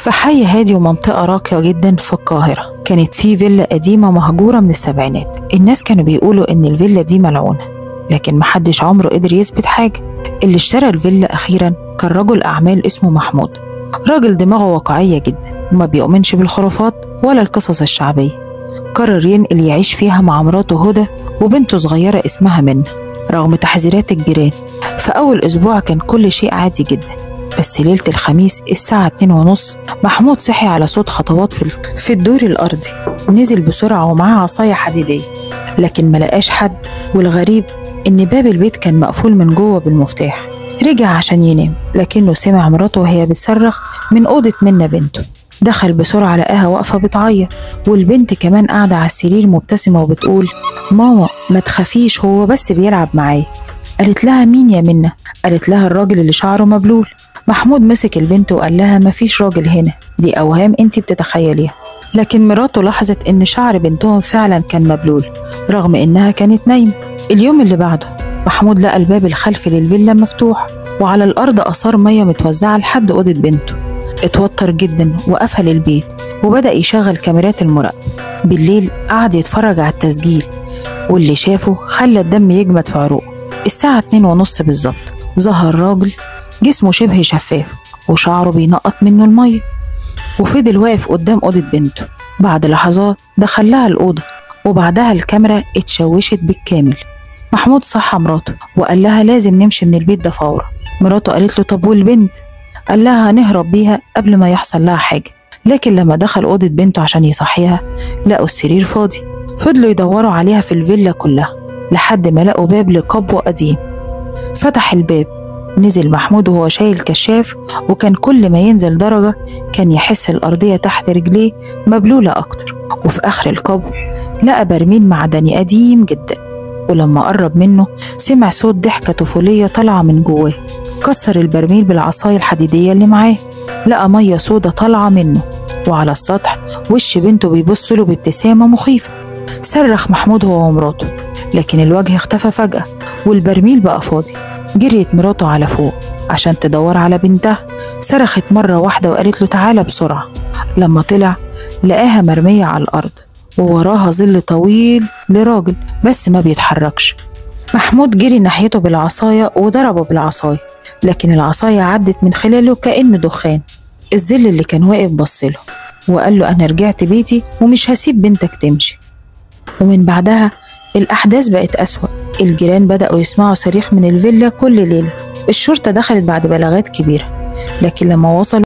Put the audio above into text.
في حي هادي ومنطقة راقية جدا في القاهرة كانت في فيلا قديمة مهجورة من السبعينات. الناس كانوا بيقولوا إن الفيلا دي ملعونة، لكن محدش عمره قدر يثبت حاجة. اللي اشترى الفيلا أخيرا كان رجل أعمال اسمه محمود، راجل دماغه واقعية جدا وما بيؤمنش بالخرافات ولا القصص الشعبية. قرر ينقل يعيش فيها مع مراته هدى وبنته صغيرة اسمها منى رغم تحذيرات الجيران. في أول أسبوع كان كل شيء عادي جدا، بس ليلة الخميس الساعة 2:30 محمود صحي على صوت خطوات في الدور الأرضي. نزل بسرعة ومعاه عصاية حديدية، لكن ملقاش حد، والغريب إن باب البيت كان مقفول من جوه بالمفتاح. رجع عشان ينام، لكنه سمع مراته وهي بتصرخ من أوضة منى بنته. دخل بسرعة لقاها واقفة بتعيط، والبنت كمان قاعدة على السرير مبتسمة وبتقول: ماما ما تخافيش، هو بس بيلعب معايا. قالت لها: مين يا منى؟ قالت لها: الراجل اللي شعره مبلول. محمود مسك البنت وقال لها: مفيش راجل هنا، دي أوهام انتي بتتخيليها. لكن مراته لاحظت إن شعر بنتهم فعلا كان مبلول رغم إنها كانت نايمة. اليوم اللي بعده محمود لقى الباب الخلفي للفيلا مفتوح، وعلى الأرض آثار مية متوزعة لحد أوضة بنته. اتوتر جدا وقفل البيت وبدأ يشغل كاميرات المراقبة. بالليل قعد يتفرج على التسجيل، واللي شافه خلى الدم يجمد في عروقه. الساعة 2:30 بالظبط ظهر راجل جسمه شبه شفاف وشعره بينقط منه المية، وفضل واقف قدام أوضة بنته. بعد لحظات دخل لها الأوضة، وبعدها الكاميرا اتشوشت بالكامل. محمود صحى مراته وقال لها: لازم نمشي من البيت ده فورا. مراته قالت له: طب والبنت؟ قال لها: هنهرب بيها قبل ما يحصل لها حاجة. لكن لما دخل أوضة بنته عشان يصحيها لقوا السرير فاضي. فضلوا يدوروا عليها في الفيلا كلها لحد ما لقوا باب لقبو قديم. فتح الباب، نزل محمود وهو شايل كشاف، وكان كل ما ينزل درجة كان يحس الأرضية تحت رجليه مبلولة أكتر. وفي آخر القبو لقى برميل معدني قديم جدا، ولما قرب منه سمع صوت ضحكة طفولية طالعة من جواه. كسر البرميل بالعصاية الحديدية اللي معاه، لقى مية سودة طالعة منه، وعلى السطح وش بنته بيبص له بابتسامة مخيفة. صرخ محمود هو ومراته، لكن الوجه اختفى فجأة والبرميل بقى فاضي. جريت مراته على فوق عشان تدور على بنتها. صرخت مرة واحدة وقالت له: تعالى بسرعة. لما طلع لقاها مرمية على الأرض، ووراها ظل طويل لراجل بس ما بيتحركش. محمود جري ناحيته بالعصاية وضربه بالعصاية، لكن العصاية عدت من خلاله كأنه دخان. الظل اللي كان واقف بصله وقال له: أنا رجعت بيتي ومش هسيب بنتك تمشي. ومن بعدها الأحداث بقت أسوأ. الجيران بدأوا يسمعوا صريخ من الفيلا كل ليلة. الشرطة دخلت بعد بلاغات كبيرة، لكن لما وصلوا